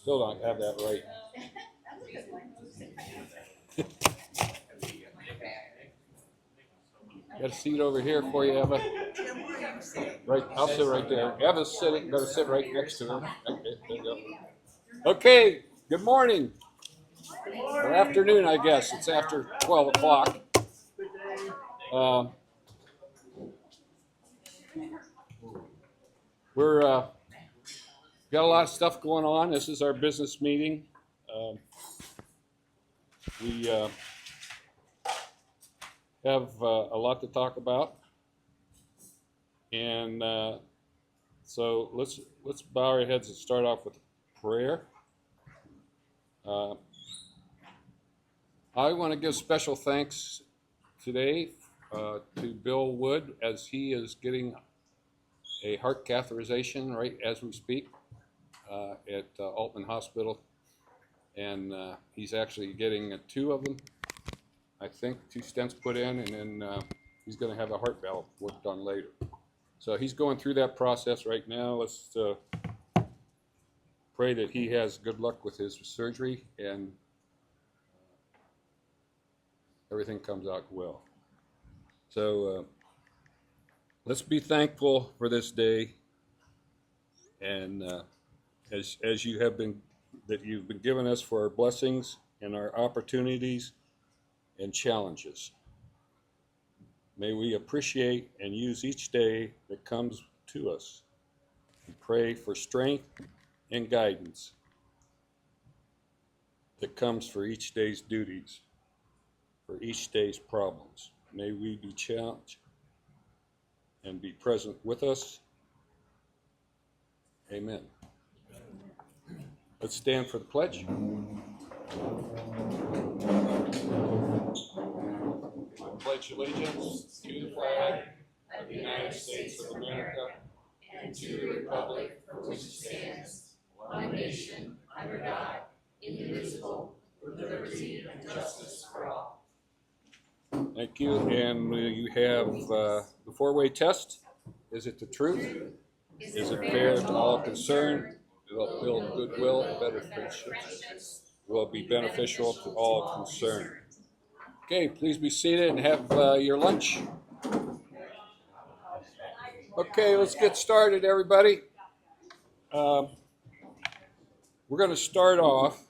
Still don't have that right. Got a seat over here for you, Eva. Right, I'll sit right there. Eva's sitting, gotta sit right next to her. Okay, there you go. Okay, good morning. Or afternoon, I guess. It's after 12 o'clock. We're got a lot of stuff going on. This is our business meeting. We have a lot to talk about, and so let's bow our heads and start off with prayer. I want to give special thanks today to Bill Wood, as he is getting a heart catheterization right as we speak at Altman Hospital, and he's actually getting 2 of them. I think 2 stents put in, and then he's going to have a heart valve worked on later. So he's going through that process right now. Let's pray that he has good luck with his surgery and everything comes out well. So let's be thankful for this day, and as you have been, that you've been giving us for our blessings and our opportunities and challenges. May we appreciate and use each day that comes to us and pray for strength and guidance that comes for each day's duties, for each day's problems. May we be challenged and be present with us. Amen. Let's stand for the pledge. I pledge allegiance to the flag of the United States of America and to the republic for which it stands, one nation, under God, indivisible, with liberty and justice for all. Thank you. And you have the 4-way test. Is it the truth? Is it fair to all concerned? Will it build goodwill and better friendships? Will it be beneficial to all concerned? Okay, please be seated and have your lunch. Okay, let's get started, everybody. We're going to start off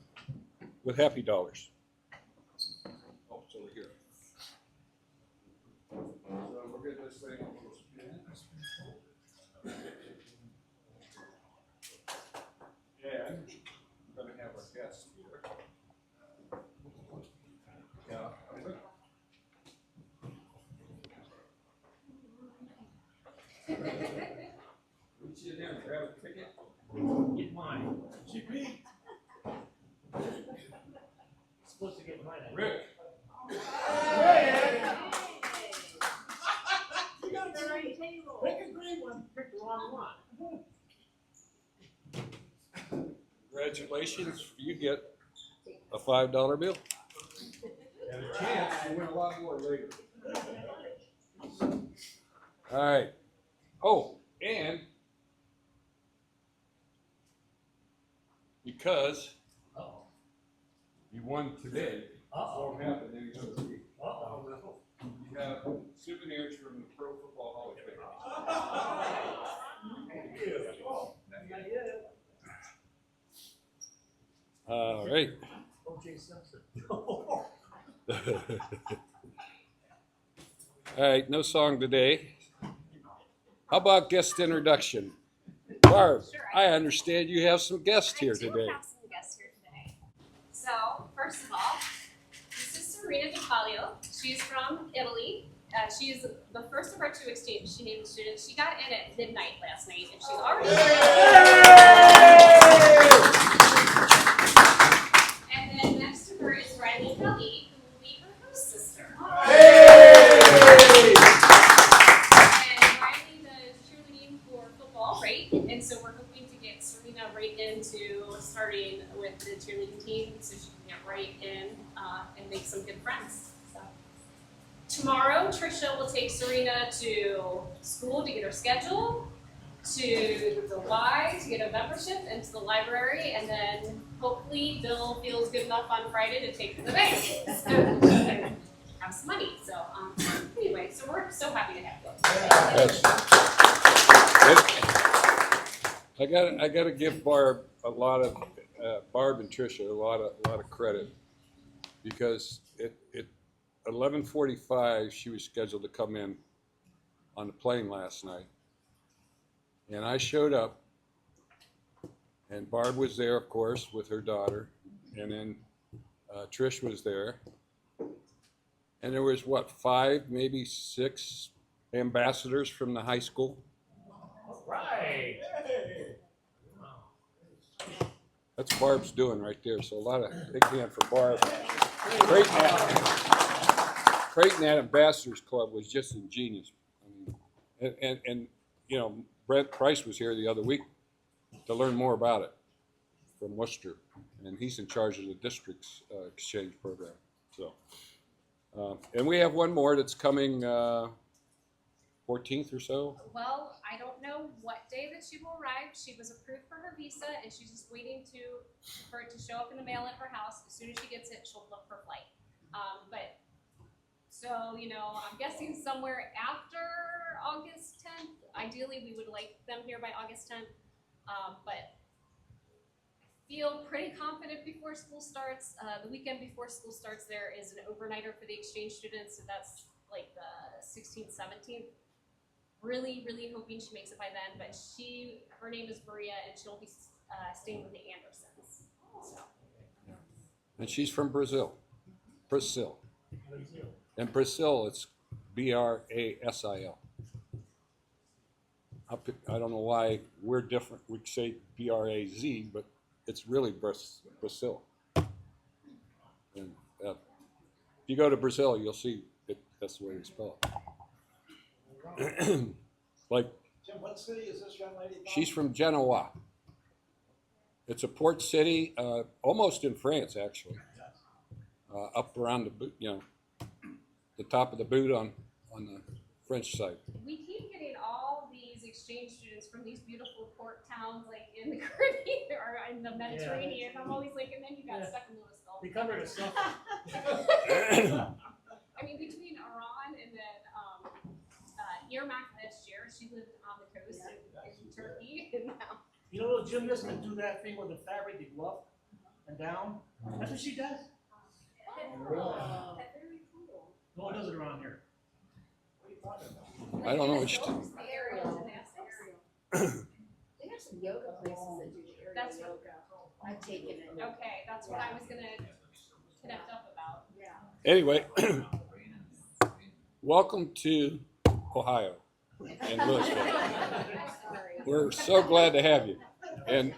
with Happy Dollars. Oh, it's over here. So we'll get this thing. And we're going to have our guests here. Yeah. Reach in there and grab a ticket. Get mine. GP. Supposed to get mine. Rick. Hey. You got the right table. Pick a green one. Pick the wrong one. Congratulations, you get a $5 bill. And a chance to win a lot more later. All right. Oh, and because you won today, won't happen any other week. You have souvenirs from the Pro Football Hall of Fame. Thank you. All right. O.J. Simpson. All right, no song today. How about guest introduction? Barb, Sure, I understand you have some guests here I do today. have some guests here today. So, first of all, this is Serena DiPaglio. She's from Italy. She is the first of our 2 exchange students. She got in at midnight last night, and she's already And then next to her is Riley Kelly, who will be her host sister. And Riley does cheerleading for football, right? And so we're hoping to get Serena right into starting with the cheerleading team so she can get right in and make some good friends. So. Tomorrow, Trisha will take Serena to school to get her schedule. to the Y to get a membership into the library, and then hopefully Bill feels good enough on Friday to take to the bank. So have some money. So anyway, so we're so happy to have you. I got to give Barb a lot of Barb and Tricia a lot of credit, because at 11:45 she was scheduled to come in on the plane last night, and I showed up, and Barb was there, of course, with her daughter, and then Trish was there, and there was what, 5, maybe 6 ambassadors from the high school. All right. That's Barb's doing right there. So a lot of big hand for Barb. Creating that ambassadors club was just ingenious. I mean, and you know, Brent Price was here the other week to learn more about it from Worcester, and he's in charge of the district's exchange program. So, and we have one more that's coming 14th or so. Well, I don't know what day that she will arrive. She was approved for her visa, and she's just waiting for it to show up in the mail at her house. As soon as she gets it, she'll book her flight. But so, you know, I'm guessing somewhere after August 10th. Ideally, we would like them here by August 10th. But I feel pretty confident before school starts. The weekend before school starts, there is an overnighter for the exchange students, so that's like the 16th, 17th. Really, really hoping she makes it by then, but her name is Maria, and she'll be staying with the Andersons. So. And she's from Brazil. Brazil. And Brazil, it's Brasil. I don't know why we're different. We say Braz, but it's really Brazil. And if you go to Brazil, you'll see that's the way it's spelled. Like, Jim, what city is this young lady from? she's from Genoa. It's a port city, almost in France, actually. Up around the top of the boot on the French side. We keep getting all these exchange students from these beautiful port towns, like in the Caribbean or in the Mediterranean. I'm always like, and then you got stuck in Louisville. They covered us up. I mean, between Iran and then Irmak this year, she lived on the coast in Turkey, and now. You know, Jim doesn't do that thing with the fabric, they go up and down. That's what she does. Oh, very cool. No one does it around here. I don't know what Ariel. They have some yoga places that do aerial That's yoga. I've taken it. Okay, that's what I was gonna connect up about. Yeah. Anyway, welcome to Ohio and Louisville. Sorry. We're so glad to have you, and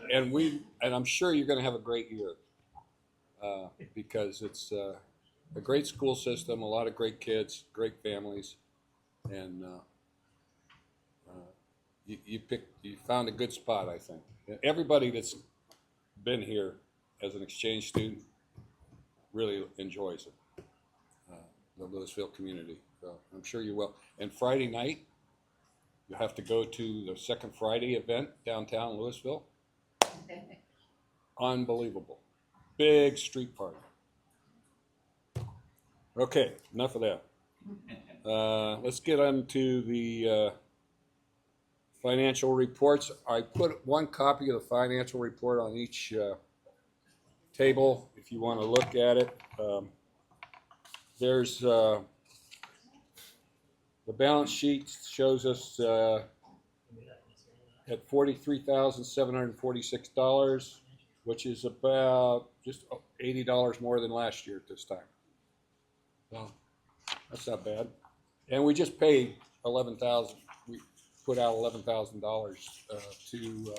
I'm sure you're going to have a great year, because it's a great school system, a lot of great kids, great families, and you found a good spot, I think. Everybody that's been here as an exchange student really enjoys it, the Louisville community. So I'm sure you will. And Friday night, you have to go to the Second Friday event downtown Louisville. Unbelievable. Big street party. Okay, enough of that. Let's get on to the financial reports. I put one copy of the financial report on each table if you want to look at it. There's the balance sheet shows us at $43,746, which is about just $80 more than last year at this time. So that's not bad. And we just paid $11,000. We put out $11,000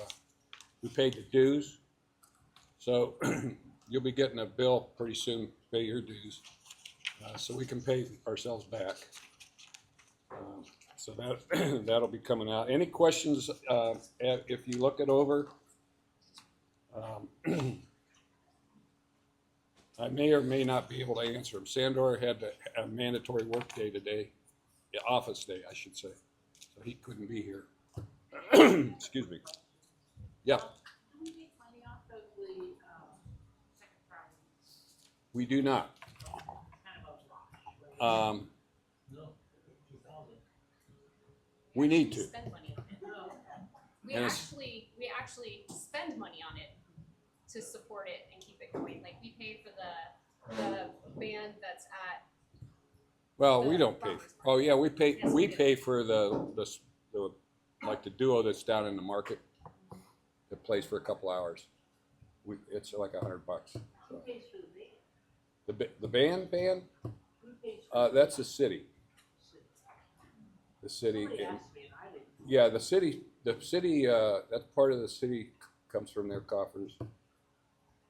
we paid the dues. So you'll be getting a bill pretty soon. Pay your dues, so we can pay ourselves back. So that that'll be coming out. Any questions if you look it over? I may or may not be able to answer them. Sandor had a mandatory work day today, office day, I should say, so he couldn't be here. Excuse me. Yeah, Do we make money off of the, second Friday? we do not. Kind of a wash. We need to. Spend money on it. We And it's- actually spend money on it to support it and keep it going. Like, we pay for the band that's at, Well, we don't pay. Farmers Oh, yeah, we pay, Yes, we we do. pay for the, like the duo that's down in the market. That plays for a couple hours. It's like $100. Who pays for the band? The band, Who pays for that's the city. The city, Somebody asked me and I didn't. yeah, the city, that part of the city comes from their coffers.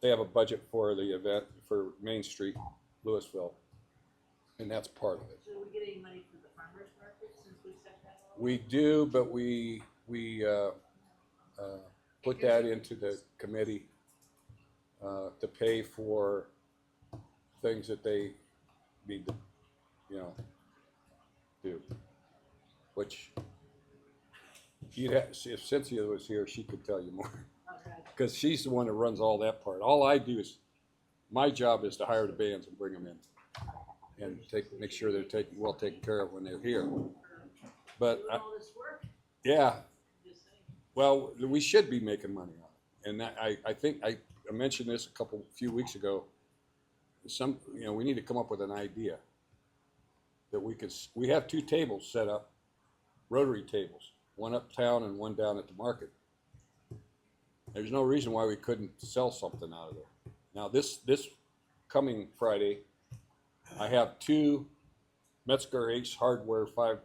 They have a budget for the event for Main Street, Louisville, and that's part of it. So do we get any money from the farmers market since we set that up? We do, but we put that into the committee to pay for things that they need to, do. Which you'd have, if Cynthia was here, she could tell you more, Okay. because she's the one that runs all that part. All I do is, my job is to hire the bands and bring them in, and make sure they're well taken care of when they're here. But Doing all this work, yeah, just saying. well, we should be making money on it, and I think I mentioned this a few weeks ago. We need to come up with an idea that we have 2 tables set up, Rotary tables, one uptown and one down at the market. There's no reason why we couldn't sell something out of there. Now this coming Friday, I have 2 Metzger Ace Hardware are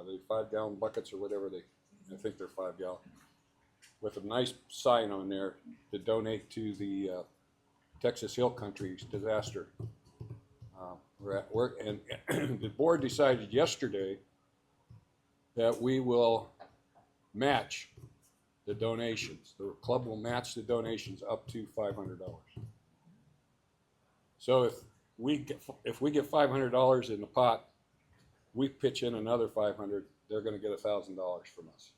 they 5-gallon buckets or whatever I think they're 5-gallon, with a nice sign on there to donate to the Texas Hill Country disaster. We're at work, and the board decided yesterday that we will match the donations. The club will match the donations up to $500. So if we get $500 in the pot, we pitch in another $500. They're going to get $1,000 from us,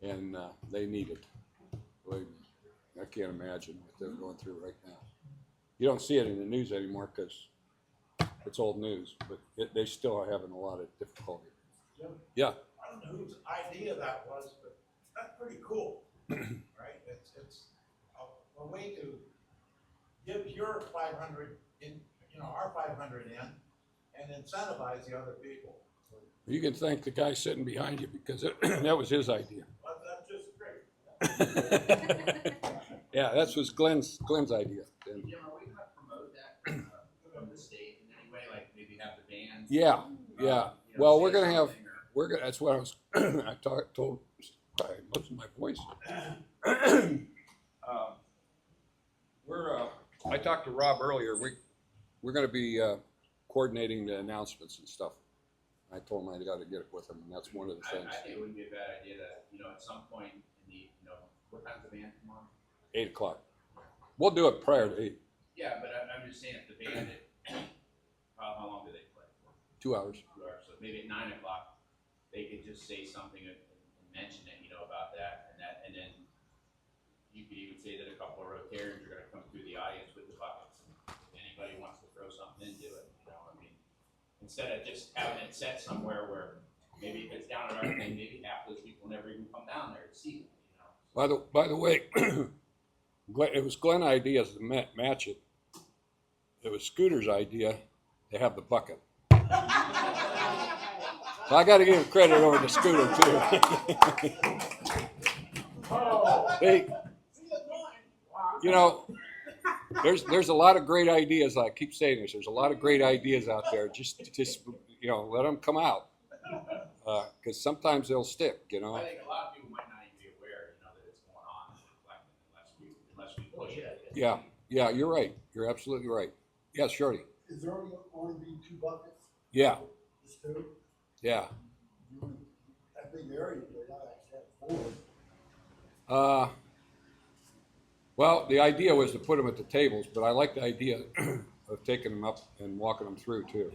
and they need it. Believe me, I can't imagine what they're going through right now. You don't see it in the news anymore because it's old news, but they still are having a lot of difficulty. Jim, Yeah. I don't know whose idea that was, but that's pretty cool, right? It's a way to give your 500 in, our 500 in, and incentivize the other people. You can thank the guy sitting behind you because that was his idea. But that's just great. Yeah, that was Glenn's idea. And Jim, are we gonna promote that from the state in any way, like maybe have the band? yeah. Well, we're gonna have. That's what I was. Told. I'm losing my voice. I talked to Rob earlier. We're going to be coordinating the announcements and stuff. I told him I got to get it with him, and that's one of the things. I think it would be a bad idea that, at some point in the, what time's the band come on? 8 o'clock. We'll do it prior to 8. Yeah, but I'm just saying if the band, how long do they play for? 2 hours. 2 hours, so maybe at 9 o'clock, they could just say something and mention it, about that, and then you could even say that a couple of Rotarians are gonna come through the audience with the buckets. If anybody wants to throw something into it, instead of just having it set somewhere where maybe if it's down at our thing, maybe half those people never even come down there to see it, By the way, it was Glenn's idea to match it. It was Scooter's idea to have the bucket. So I got to give credit over to Scooter too. Hey, there's a lot of great ideas. I keep saying this. There's a lot of great ideas out there. Just let them come out, because sometimes they'll stick. I think a lot of people might not even be aware, that it's going on, unless we push it. Yeah, you're right. You're absolutely right. Yeah, Shorty. Is there only be 2 buckets? Yeah, Just 2? yeah. That big area, they not actually have 4. Well, the idea was to put them at the tables, but I like the idea of taking them up and walking them through too.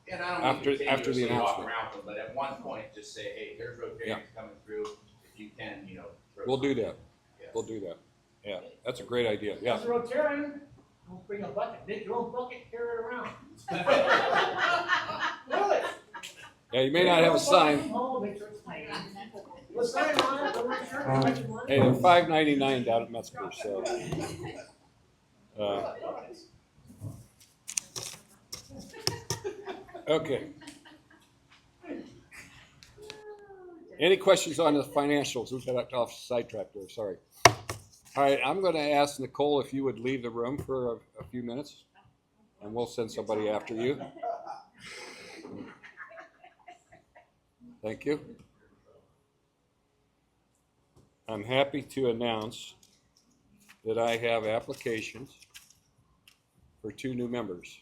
And I don't After the announcement. around them, but at one point, just say, hey, there's Rotarians coming through, if you can, throw We'll do something. that. Yeah. We'll do that. Yeah, that's a great idea. Yeah. As a Rotarian, don't bring a bucket, dig your own bucket, carry it around. Really? Yeah, you may not have a sign. Oh, make sure it's clean. The sign on it, the red shirt, the red one. Hey, they're $5.99 down at Metzger, so. Okay. Any questions on the financials? We got off sidetrack there, sorry. All right, I'm going to ask Nicole if you would leave the room for a few minutes, and we'll send somebody after you. Thank you. I'm happy to announce that I have applications for 2 new members.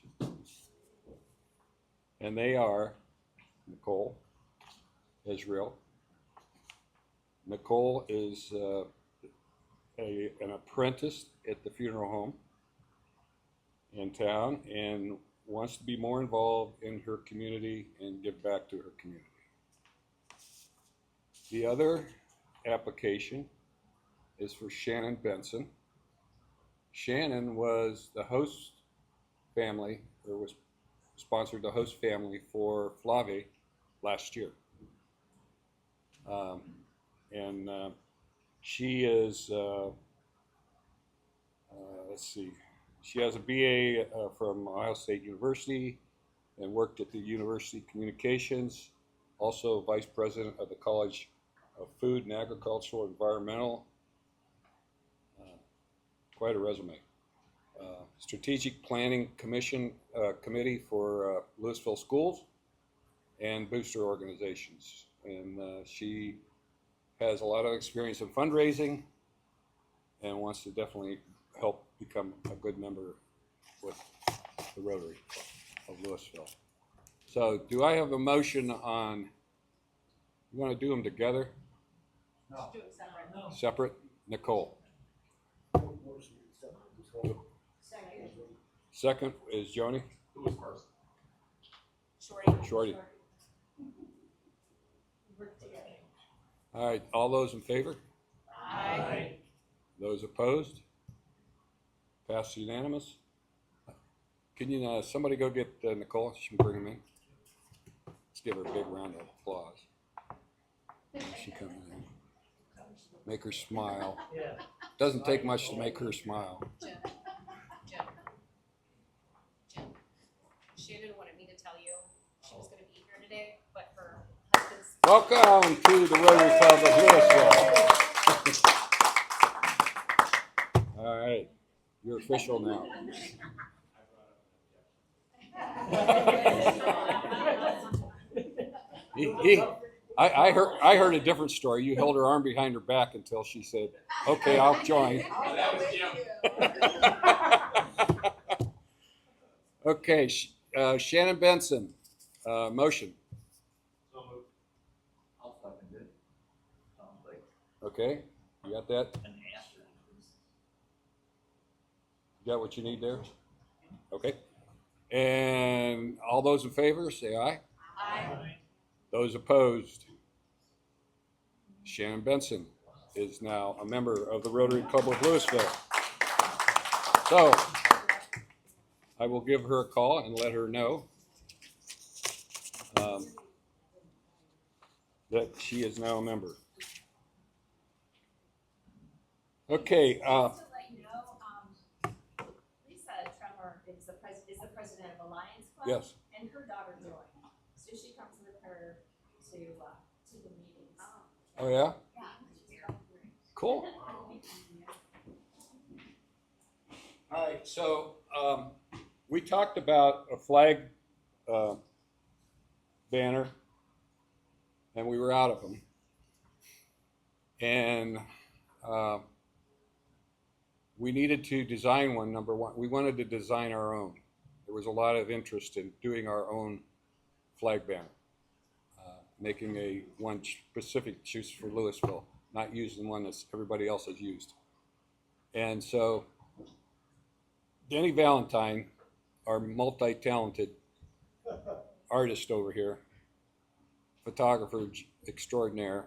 And they are Nicole Israel. Nicole is an apprentice at the funeral home in town and wants to be more involved in her community and give back to her community. The other application is for Shannon Benson. Shannon was the host family, or was sponsored the host family for Flave last year. She is, let's see, she has a BA from Ohio State University and worked at the University Communications, also vice president of the College of Food and Agricultural Environmental. Quite a resume. Strategic Planning Committee for Louisville Schools and booster organizations. And she has a lot of experience in fundraising and wants to definitely help become a good member with the Rotary of Louisville. So do I have a motion on, you want to do them together? No. Separate? Nicole. Second is Joni. Who was first? Shorty. All right, all those in favor? Aye. Those opposed? Passed unanimous. Can you, somebody go get Nicole? She can bring him in. Let's give her a big round of applause. She comes in. Make her smile. Yeah. Doesn't take much to make her smile. Jim. Shannon wanted me to tell you she was going to be here today, but her husband's. Welcome to the Rotary Club of Louisville. All right, you're official now. I heard a different story. You held her arm behind her back until she said, "Okay, I'll join." That was Jim. Okay, Shannon Benson, motion. So moved. I'll second it. Sounds like Okay, you got that? an answer. You got what you need there? Okay. And all those in favor, say aye. Aye. Those opposed? Shannon Benson is now a member of the Rotary Club of Louisville. So, I will give her a call and let her know that she is now a member. Okay. Just to let you know, Lisa Tremor is the president of Alliance Club. Yes. And her daughter joined, so she comes with her to the meetings. Oh yeah. Yeah. Cool. All right. So we talked about a flag banner, and we were out of them. And we needed to design one. Number one, we wanted to design our own. There was a lot of interest in doing our own flag banner, making a one specific just for Louisville, not using one that everybody else has used. And so Denny Valentine, our multi-talented artist over here, photographer extraordinaire,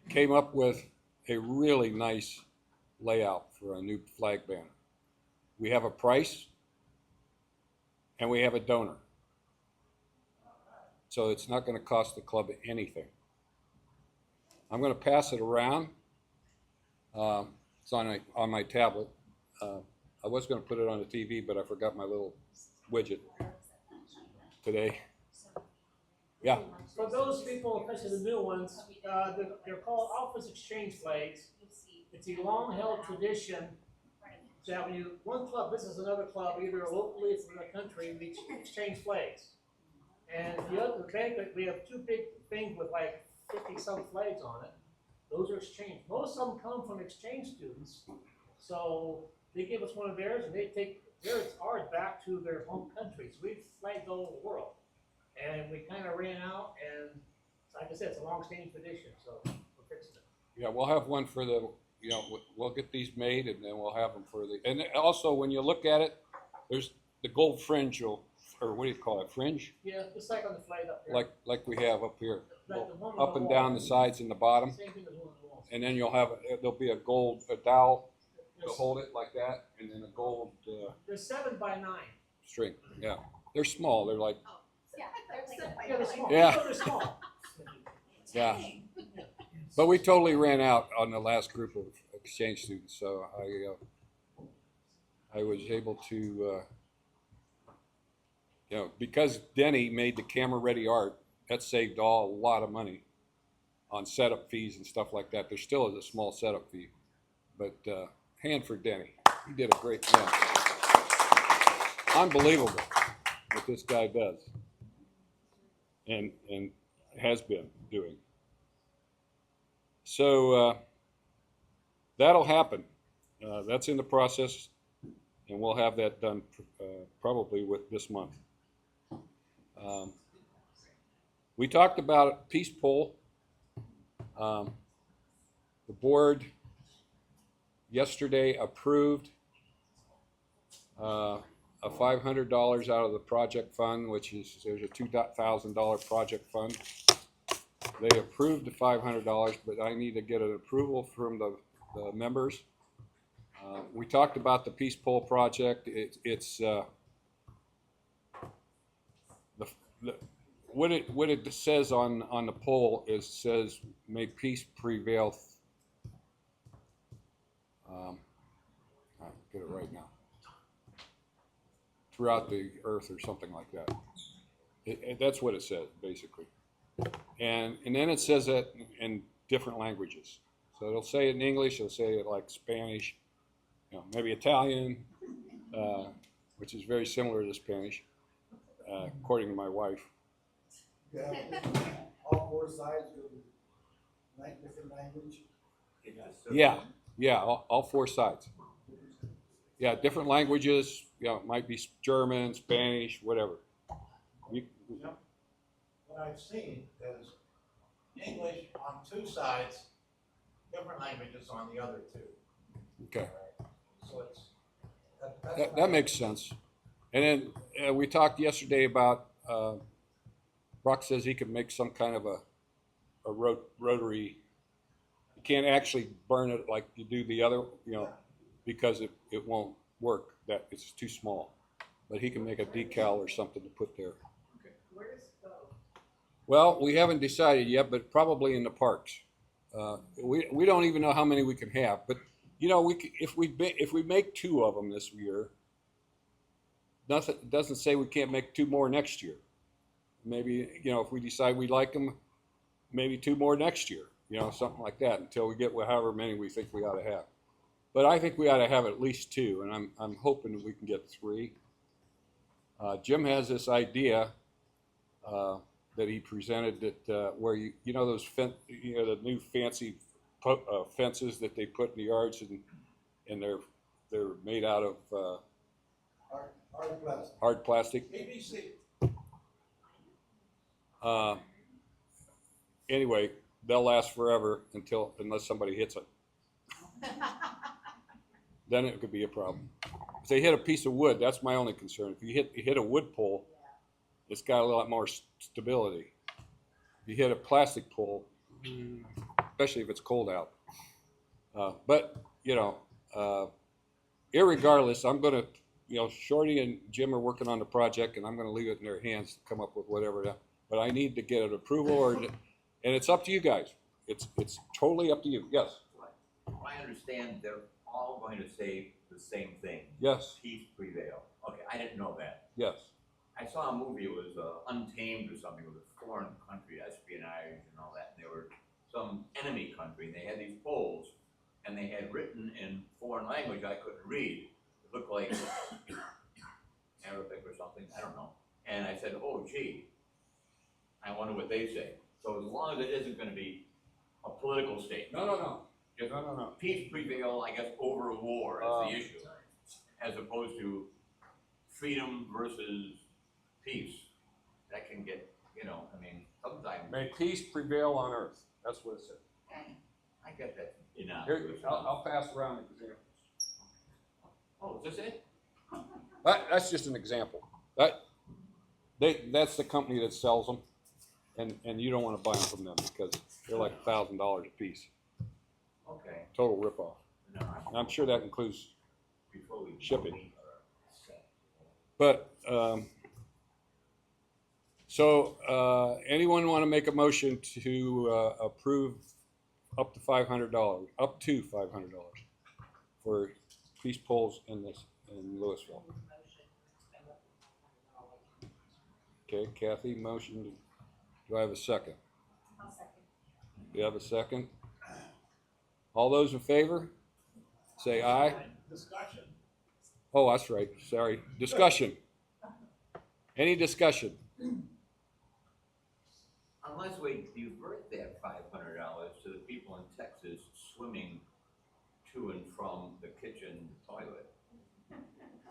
came up with a really nice layout for a new flag banner. We have a price and we have a donor. So it's not going to cost the club anything. I'm going to pass it around. It's on my tablet. I was going to put it on the TV, but I forgot my little widget today. Yeah. For those people, especially the new ones, they're called office exchange flags. It's a long-held tradition that when one club visits another club, either locally or from the country, we exchange flags. And the other banquet, we have two big things with like 50-some flags on it. Those are exchanged. Most of them come from exchange students. So they give us one of theirs and they take ours back to their home countries. We've flagged all over the world. And we kind of ran out, and like I said, it's a long-standing tradition, so we're fixing it. Yeah, we'll have one for the, we'll get these made and then we'll have them for the, and also when you look at it, there's the gold fringe, or what do you call it, fringe? Yeah, just like on the flag up there. Like we have up here, Like the one on up the and wall. down the sides and the bottom. Same thing as one on the wall. And then there'll be a dowel to hold it like that, and then a gold They're 7 by 9. string. Yeah, they're small. They're like, Yeah, Yeah, they're small. Yeah. They're small. yeah. But we totally ran out on the last group of exchange students, so I was able to, because Denny made the camera-ready art, that saved a lot of money on setup fees and stuff like that. There still is a small setup fee, but hand for Denny. He did a great job. Unbelievable what this guy does and has been doing. So that'll happen. That's in the process, and we'll have that done probably with this month. We talked about a peace poll. The board yesterday approved a $500 out of the project fund, there's a $2,000 project fund. They approved the $500, but I need to get an approval from the members. We talked about the Peace Pole project. What it says on the poll says, "May peace prevail." I'll get it right now. Throughout the earth, or something like that. That's what it says, basically. And then it says that in different languages. So it'll say it in English, it'll say it like Spanish, maybe Italian, which is very similar to Spanish, according to my wife. Yeah, all four sides go different language. Yeah, all four sides. Yeah, different languages, it might be German, Spanish, whatever. What I've seen is English on two sides, different languages on the other two. Okay. So That makes sense. And then we talked yesterday about, Brock says he could make some kind of a rotary. You can't actually burn it like you do the other, because it won't work. That it's too small. But he can make a decal or something to put there. Well, we haven't decided yet, but probably in the parks. We don't even know how many we can have, but if we make 2 of them this year, nothing doesn't say we can't make 2 more next year. Maybe if we decide we like them, maybe 2 more next year. Something like that until we get however many we think we ought to have. But I think we ought to have at least 2, and I'm hoping that we can get 3. Jim has this idea that he presented that where those the new fancy fences that they put in the yards, and they're made out of hard plastic. ABC. Anyway, they'll last forever unless somebody hits it. Then it could be a problem. If they hit a piece of wood, that's my only concern. If you hit a wood pole, it's got a lot more stability. You hit a plastic pole, especially if it's cold out. But, you know, irregardless, I'm going to, you know, Shorty and Jim are working on the project, and I'm going to leave it in their hands to come up with whatever. But I need to get an approval, and it's up to you guys. It's totally up to you. Yes. I understand they're all going to say the same thing. Yes. Peace prevail. Okay, I didn't know that. Yes. I saw a movie, it was Untamed or something, it was a foreign country, espionage and all that. And they were some enemy country, and they had these poles, and they had written in foreign language I couldn't read. It looked like Arabic or something, I don't know. And I said, oh gee, I wonder what they say. So as long as it isn't gonna be a political statement. No. Just No. peace prevail, I guess, over war is the issue, as opposed to freedom versus peace. That can get, you know, I mean, sometimes, May peace prevail on earth. That's what it said. I get that enough. Here, I'll pass around examples. Oh, is this it? That's just an example. That's the company that sells them, and you don't want to buy them from them because they're like $1,000 a piece. Okay. Total ripoff. No, And I'm sure that includes before we shipping. But, so, anyone want to make a motion to approve up to $500 for peace poles in Louisville? Okay, Kathy, motion. Do I have a second? I'll second. Do you have a second? All those in favor? Say aye. Discussion. Oh, that's right. Sorry. Discussion. Any discussion? Unless we divert that $500 to the people in Texas swimming to and from the kitchen toilet.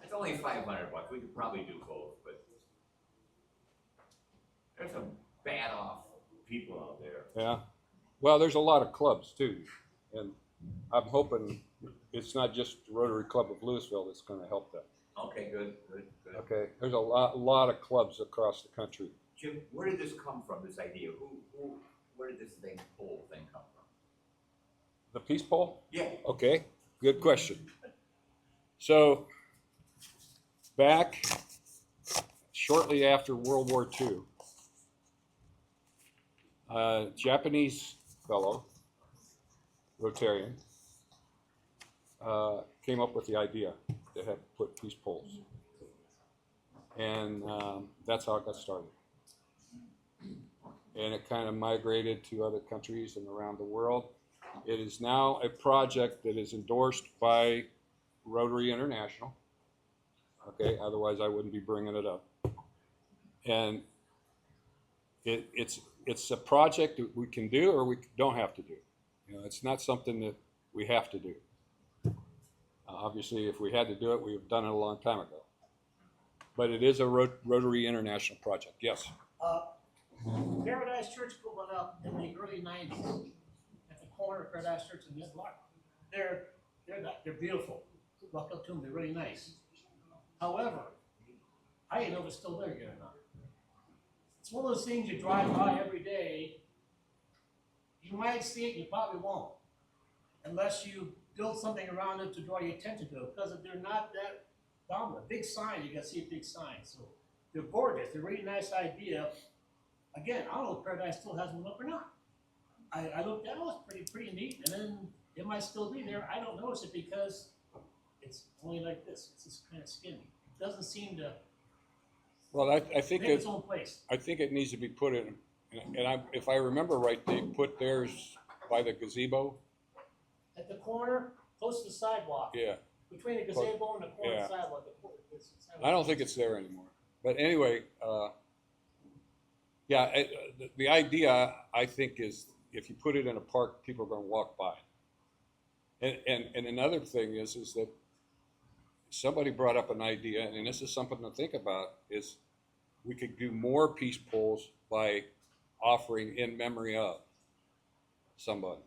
It's only $500. We could probably do both, but there's some bad off people out there. Yeah. Well, there's a lot of clubs too, and I'm hoping it's not just the Rotary Club of Louisville that's going to help them. Okay, good. Okay. There's a lot of clubs across the country. Jim, where did this come from, this idea? Where did this whole thing come from? The peace pole? Yeah. Okay. Good question. So, back shortly after World War II, a Japanese fellow, Rotarian, came up with the idea to have put peace poles. And that's how it got started. And it kind of migrated to other countries and around the world. It is now a project that is endorsed by Rotary International. Okay, otherwise I wouldn't be bringing it up. And it's a project that we can do or we don't have to do. You know, it's not something that we have to do. Obviously, if we had to do it, we would have done it a long time ago. But it is a Rotary International project. Yes. Paradise Church put one up in the early '90s at the corner of Paradise Church and Mid Block. They're beautiful. Walk up to them, they're really nice. However, I didn't know if it's still there yet or not. It's one of those things you drive by every day. You might see it, you probably won't, unless you build something around it to draw your attention to it, because if they're not that dominant, big sign, you got to see a big sign. So they're gorgeous. They're a really nice idea. Again, I don't know if Paradise still has one up or not. I looked at it, it's pretty neat, and then it might still be there. I don't notice it because it's only like this. It's just kind of skinny. It doesn't seem to Well, I think make its own place. I think it needs to be put in, and if I remember right, they put theirs by the gazebo. At the corner, close to the sidewalk. Yeah. Between the gazebo and the corner Yeah. sidewalk. I don't think it's there anymore. But anyway, yeah, the idea I think is if you put it in a park, people are going to walk by. And another thing is that somebody brought up an idea, and this is something to think about, is we could do more peace poles by offering in memory of somebody.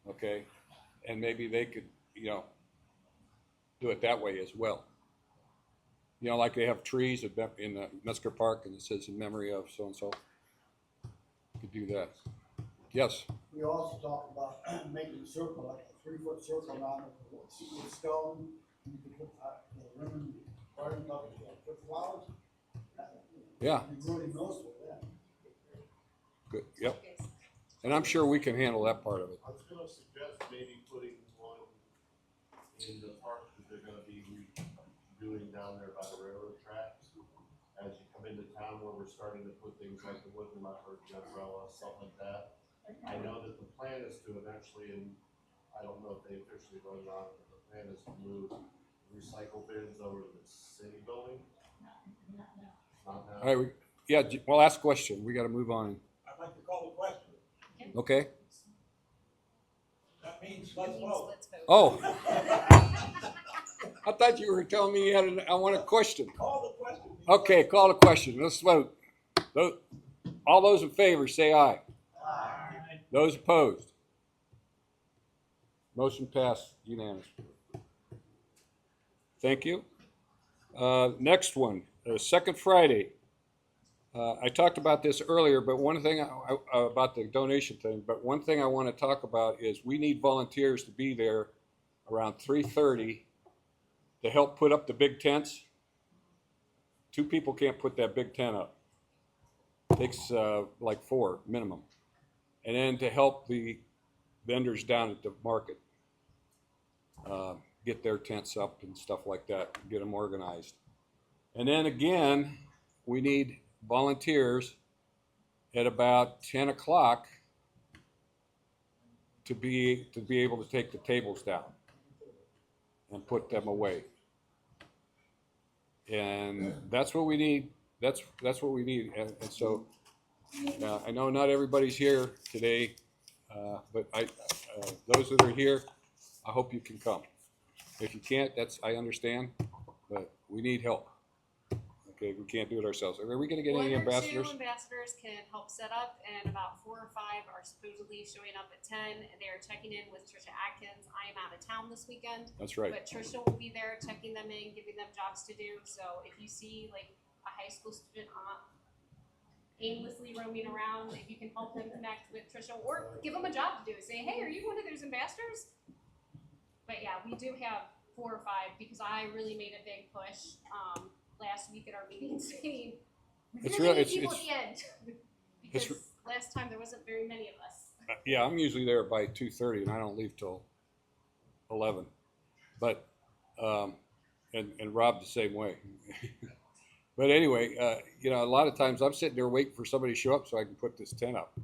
Okay? And maybe they could, do it that way as well. You know, like they have trees in Metzger Park and it says in memory of so-and-so. Could do that. Yes, We also talked about making a circle, like a 3-foot circle around it with stone. You could put the ribbon garden up with flowers. yeah, That'd be really noticeable, yeah. good, yep. And I'm sure we can handle that part of it. I was gonna suggest maybe putting one in the park that they're gonna be doing down there by the railroad tracks. As you come into town where we're starting to put things like the wooden leopard, the umbrella, something like that. I know that the plan is to eventually, and I don't know if they officially wrote it on, but the plan is to move recycle bins over to the city building. Not now. All right, yeah, well, ask a question. We gotta move on. I'd like to call the question. Okay? That means let's vote. Let's vote. Oh, I thought you were telling me I want a question. Call the question. Okay, call the question. Let's vote. All those in favor, say aye. Aye. Those opposed? Motion passed unanimously. Thank you. Next one, second Friday. I talked about this earlier, but one thing about the donation thing, but one thing I want to talk about is we need volunteers to be there around 3:30 to help put up the big tents. 2 people can't put that big tent up. Takes like 4 minimum. And then to help the vendors down at the market get their tents up and stuff like that, get them organized. And then again, we need volunteers at about 10 o'clock to be able to take the tables down and put them away. And that's what we need. That's what we need. And so I know not everybody's here today, but those that are here, I hope you can come. If you can't, I understand, but we need help. Okay, we can't do it ourselves. Are we going to get any ambassadors? 1 or 2 ambassadors can help set up, and about 4 or 5 are supposedly showing up at 10. They are checking in with Trisha Atkins. I am out of town this weekend. That's right. But Trisha will be there checking them in, giving them jobs to do. So if you see like a high school student aimlessly roaming around, if you can help them connect with Trisha or give them a job to do, say, hey, are you one of those ambassadors? But yeah, we do have 4 or 5 because I really made a big push last week at our meeting saying It's we're real- gonna need it's- people it's- at the end because last time there wasn't very many of us. Yeah, I'm usually there by 2:30 and I don't leave till 11. But, and Rob the same way. But anyway, a lot of times I'm sitting there waiting for somebody to show up so I can put this tent up.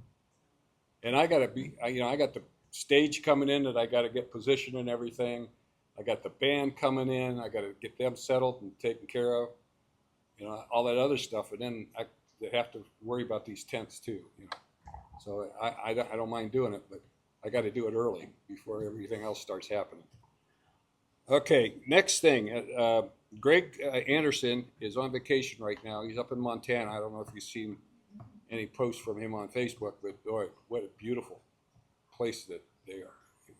And I got the stage coming in that I got to get positioned and everything. I got the band coming in. I got to get them settled and taken care of. All that other stuff. And then I have to worry about these tents too. So I don't mind doing it, but I got to do it early before everything else starts happening. Okay, next thing. Greg Anderson is on vacation right now. He's up in Montana. I don't know if you've seen any posts from him on Facebook, but boy, what a beautiful place that they are.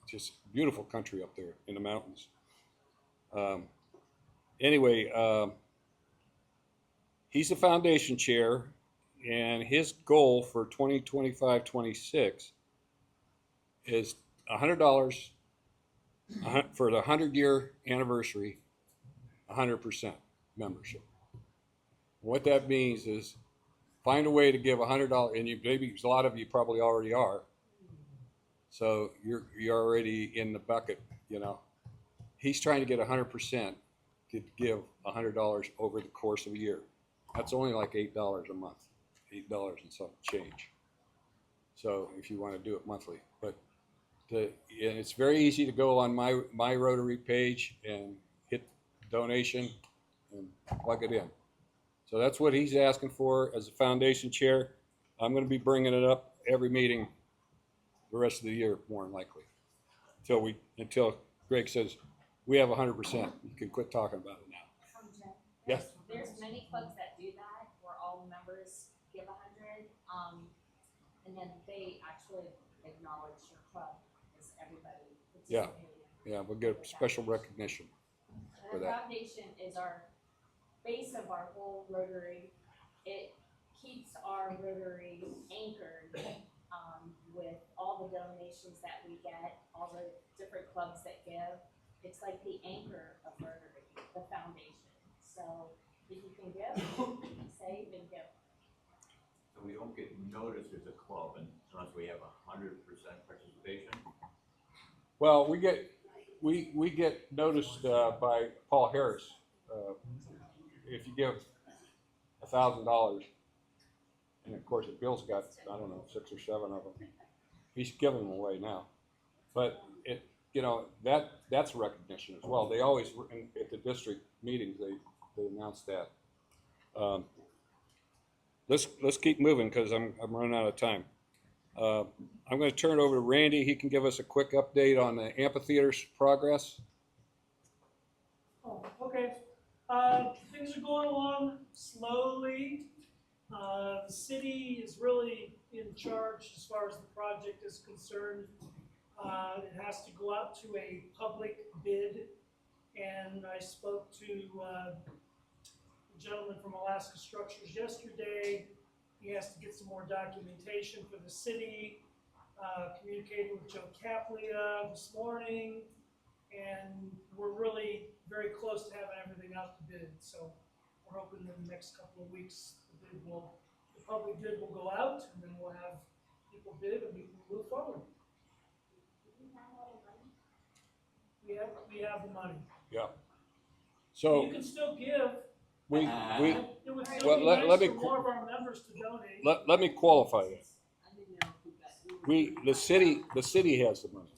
Just beautiful country up there in the mountains. Anyway, he's the foundation chair, and his goal for 2025-26 is $100 for the 100-year anniversary, 100% membership. What that means is find a way to give $100, and maybe a lot of you probably already are. So you're already in the bucket, He's trying to get 100% to give $100 over the course of a year. That's only like $8 a month, $8 and some change. So if you want to do it monthly, but it's very easy to go on my Rotary page and hit donation and plug it in. So that's what he's asking for as a foundation chair. I'm going to be bringing it up every meeting the rest of the year, more than likely, until Greg says we have 100%. You can quit talking about it now. Yes. There's many clubs that do that, where all members give 100, and then they actually acknowledge your club as everybody participating. Yeah, we'll get special recognition for And the that. foundation is our base of our whole Rotary. It keeps our Rotary anchored, with all the donations that we get, all the different clubs that give. It's like the anchor of Rotary, the foundation. So if you can give, save and give. So we don't get noticed as a club unless we have 100% participation. Well, we get noticed by Paul Harris. If you give $1,000, and of course Bill's got, I don't know, 6 or 7 of them. He's giving them away now, but that's recognition as well. They always at the district meetings they announce that. Let's keep moving because I'm running out of time. I'm going to turn it over to Randy. He can give us a quick update on the amphitheater's progress. Oh, okay. Things are going along slowly. The city is really in charge as far as the project is concerned. It has to go out to a public bid, and I spoke to the gentleman from Alaska Structures yesterday. He has to get some more documentation for the city. Communicated with Joe Caplia this morning, and we're really very close to having everything out to bid. So we're hoping in the next couple of weeks the public bid will go out, and then we'll have people bid and we can move forward. We have the money. Yeah. So you can still give. we It would still well, be let nice me for more of our members to donate. let me qualify it. The city has the money.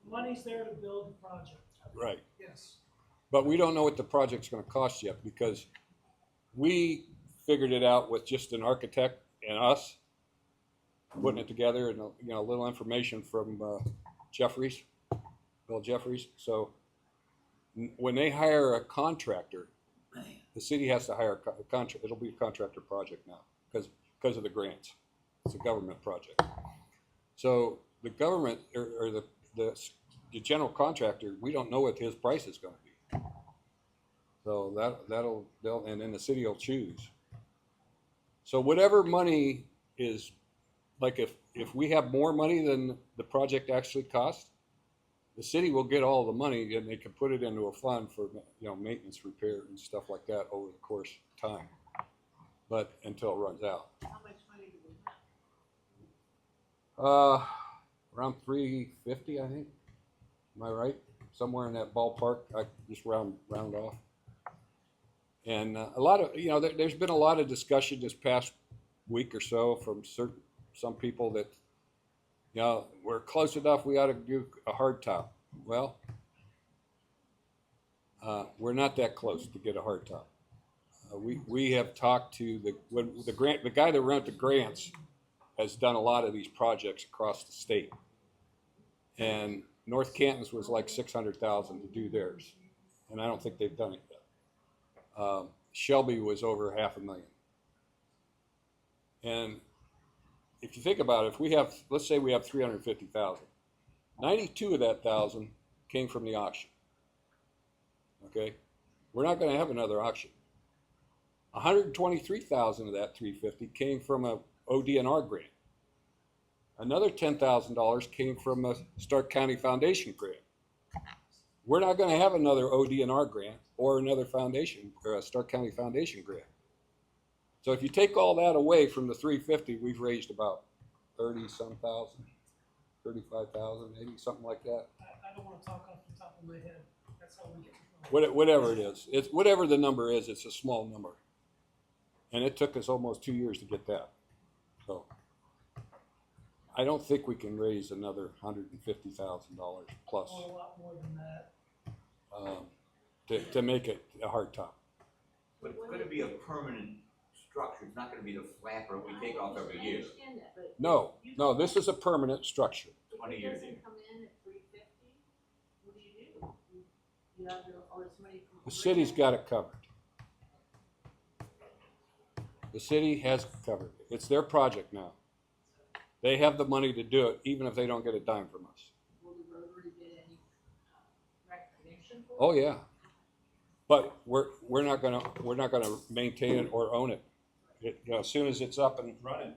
Money's there to build the project. Right. Yes. But we don't know what the project's going to cost yet because we figured it out with just an architect and us putting it together, and a little information from Bill Jeffries. So when they hire a contractor, the city has to hire a contractor. It'll be a contractor project now because of the grants. It's a government project. So the government or the general contractor, we don't know what his price is going to be. So and then the city will choose. So whatever money is, like if we have more money than the project actually costs, the city will get all the money and they can put it into a fund for maintenance, repair, and stuff like that over the course of time. But until it runs out. How much money do we have? Around 350, I think. Am I right? Somewhere in that ballpark. I just round off. And a lot of there's been a lot of discussion this past week or so from some people that we're close enough. We ought to do a hard top. Well, we're not that close to get a hard top. We have talked to the guy that ran the grants has done a lot of these projects across the state, and North Canton's was like $600,000 to do theirs, and I don't think they've done it yet. Shelby was over $500,000, and if you think about it, let's say we have 350,000, 92 of that thousand came from the auction. Okay, we're not going to have another auction. 123,000 of that 350 came from a ODNR grant. Another $10,000 came from a Stark County Foundation grant. We're not going to have another ODNR grant or another Stark County Foundation grant. So if you take all that away from the 350, we've raised about 30-some thousand, 35,000, maybe something like that. I don't want to talk off the top of my head. That's how we get. Whatever it is, whatever the number is, it's a small number, and it took us almost 2 years to get that. So I don't think we can raise another $150,000 plus A lot more than that. to make it a hard top. But it's going to be a permanent structure. It's not going to be the flapper we take off every year. I understand that, but No, this is a permanent structure. 20 if it years. doesn't come in at 350, what do? You have all this money from. The city's got it covered. The city has it covered. It's their project now. They have the money to do it, even if they don't get a dime from us. Will the Rotary get any recognition for it? Oh yeah, But we're not gonna maintain it or own it. As soon as it's up and running,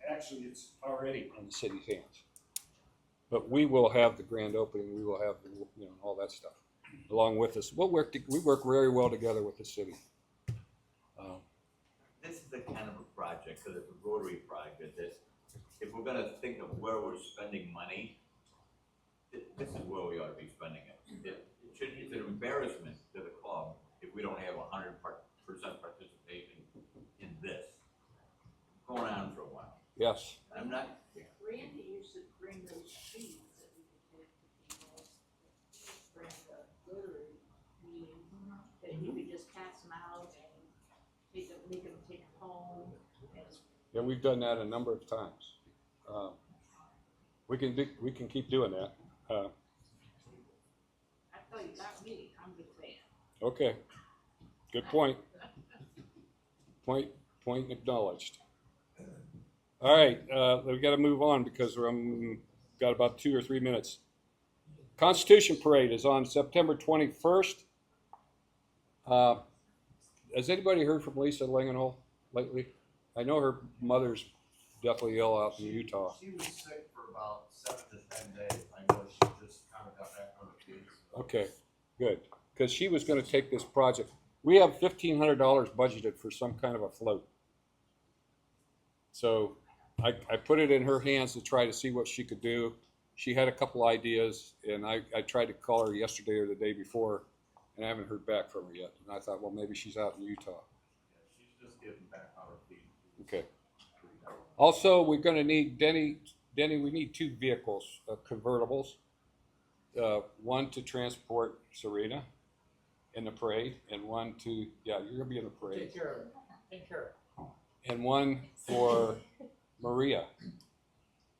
actually, it's already in the city's hands. But we will have the grand opening, we will have, all that stuff along with us. We work very well together with the city. This is the kind of a project, because it's a Rotary project, that if we're gonna think of where we're spending money, this is where we ought to be spending it. It's an embarrassment to the club if we don't have 100% participation in this. Going on for a while. Yes. I'm not, Randy used to bring those sheets that we could give to people, during the Rotary meetings, that you could just pass them out and make them take them home. Yeah, we've done that a number of times. We can keep doing that. I thought you got me, I'm just saying. Okay, good point. Point acknowledged. All right, we got to move on because we're got about 2 or 3 minutes. Constitution Parade is on September 21st. Has anybody heard from Lisa Lingenhall lately? I know her mother's deathly ill out in Utah. She was sick for about 7 to 10 days. I know she just kind of got back on her feet. Okay, good. Because she was going to take this project. We have $1,500 budgeted for some kind of a float. So I put it in her hands to try to see what she could do. She had a couple ideas, and I tried to call her yesterday or the day before, and I haven't heard back from her yet. And I thought, well, maybe she's out in Utah. Yeah, she's just getting back on her feet. Okay. Also, we're going to need, Denny, we need 2 vehicles, convertibles. One to transport Serena in the parade, and one to, you're going to be in the parade. Take care of it. Take care of it. And one for Maria.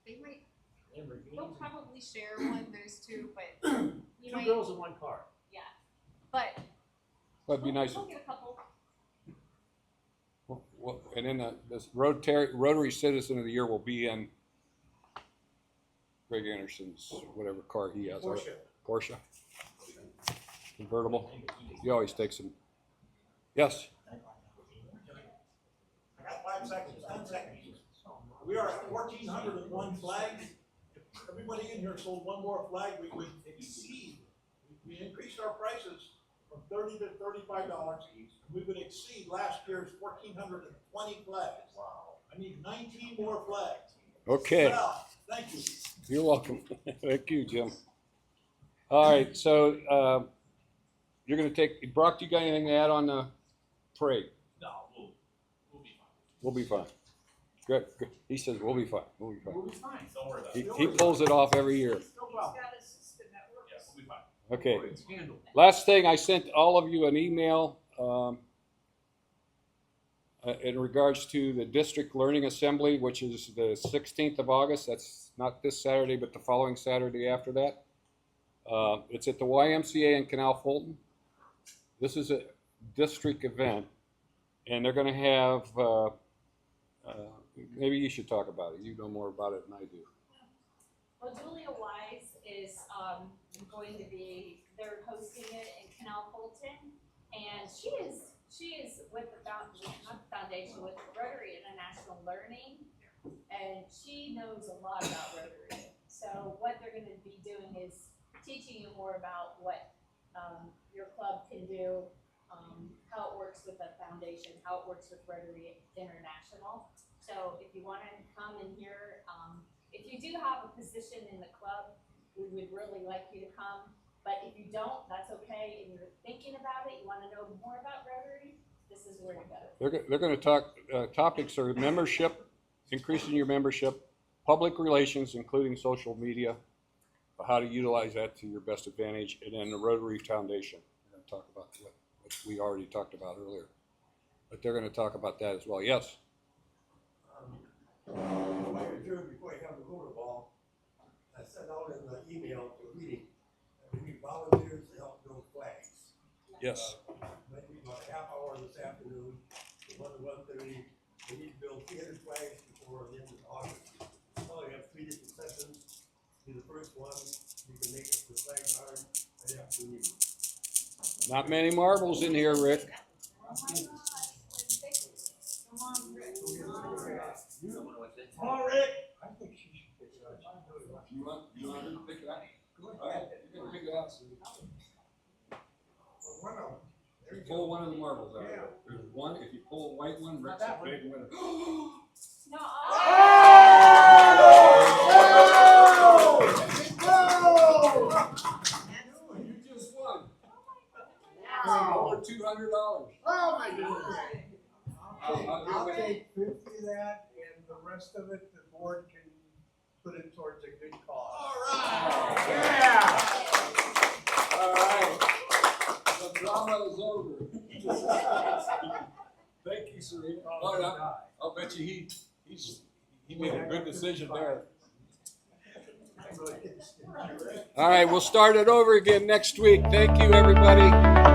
They might, Amber, they'll probably share one, those two, but you 2 might, girls in 1 car. yeah. But That'd be nice. we'll get a couple. Well, and then this Rotary Citizen of the Year will be in Greg Anderson's whatever car he has. Porsche. Convertible. He always takes them. Yes. I got 5 seconds, 10 seconds. We are at 1,401 flags. If everybody in here sold one more flag, we would exceed. We increased our prices from $30 to $35. We would exceed last year's 1,420 flags. Wow. I need 19 more flags. Okay. Well, thank you. You're welcome. Thank you, Jim. All right. So you're going to take, Brock, do you got anything to add on the parade? No, we'll be fine. We'll be fine. Good. He says we'll be fine. We'll be fine. We'll be fine. Don't worry about He, it. he pulls it off every year. No problem. Got a system that works. Yeah, we'll be fine. Okay. It's handled. Last thing, I sent all of you an email in regards to the District Learning Assembly, which is the 16th of August. That's not this Saturday, but the following Saturday after that. It's at the YMCA in Canal Fulton. This is a district event, and they're going to have, maybe you should talk about it. You know more about it than I do. Well, Julia Wise is going to be, they're hosting it in Canal Fulton, and she is with the foundation, with Rotary International Learning, and she knows a lot about Rotary. So what they're going to be doing is teaching you more about what your club can do, how it works with the foundation, how it works with Rotary International. So if you want to come and hear, if you do have a position in the club, we would really like you to come. But if you don't, that's okay. And you're thinking about it, you want to know more about Rotary, this is where to go. They're going to talk, topics are membership, increasing your membership, public relations, including social media, how to utilize that to your best advantage, and then the Rotary Foundation. We're going to talk about what we already talked about earlier. But they're going to talk about that as well. Yes? Before you have the rotor ball, I sent out in the email to the meeting that we need volunteers to help build flags. Yes. Maybe about a half hour this afternoon, from 1 to 1:30. We need to build 300 flags before the end of August. So we have 3 different sessions. Be the first one. You can make it to the flag guard right after the meeting. Not many marbles in here, Rick. Come on, Rick. I think she should pick it up. You want her to pick it up? All right, you're gonna pick it out. One of them. There you Pull go. one of the marbles out. Yeah. There's one, if you pull a white one, Not Rick's a that one. big winner. No. You just won. Wow. Over $200. Oh, my goodness. I'll I'll take 50 of that, and the rest of it, the board can put it towards a good cause. All right. Yeah. All right. The drama is over. Thank you, Serena. Oh, I'll bet you he made a good decision there. All right, we'll start it over again next week. Thank you, everybody.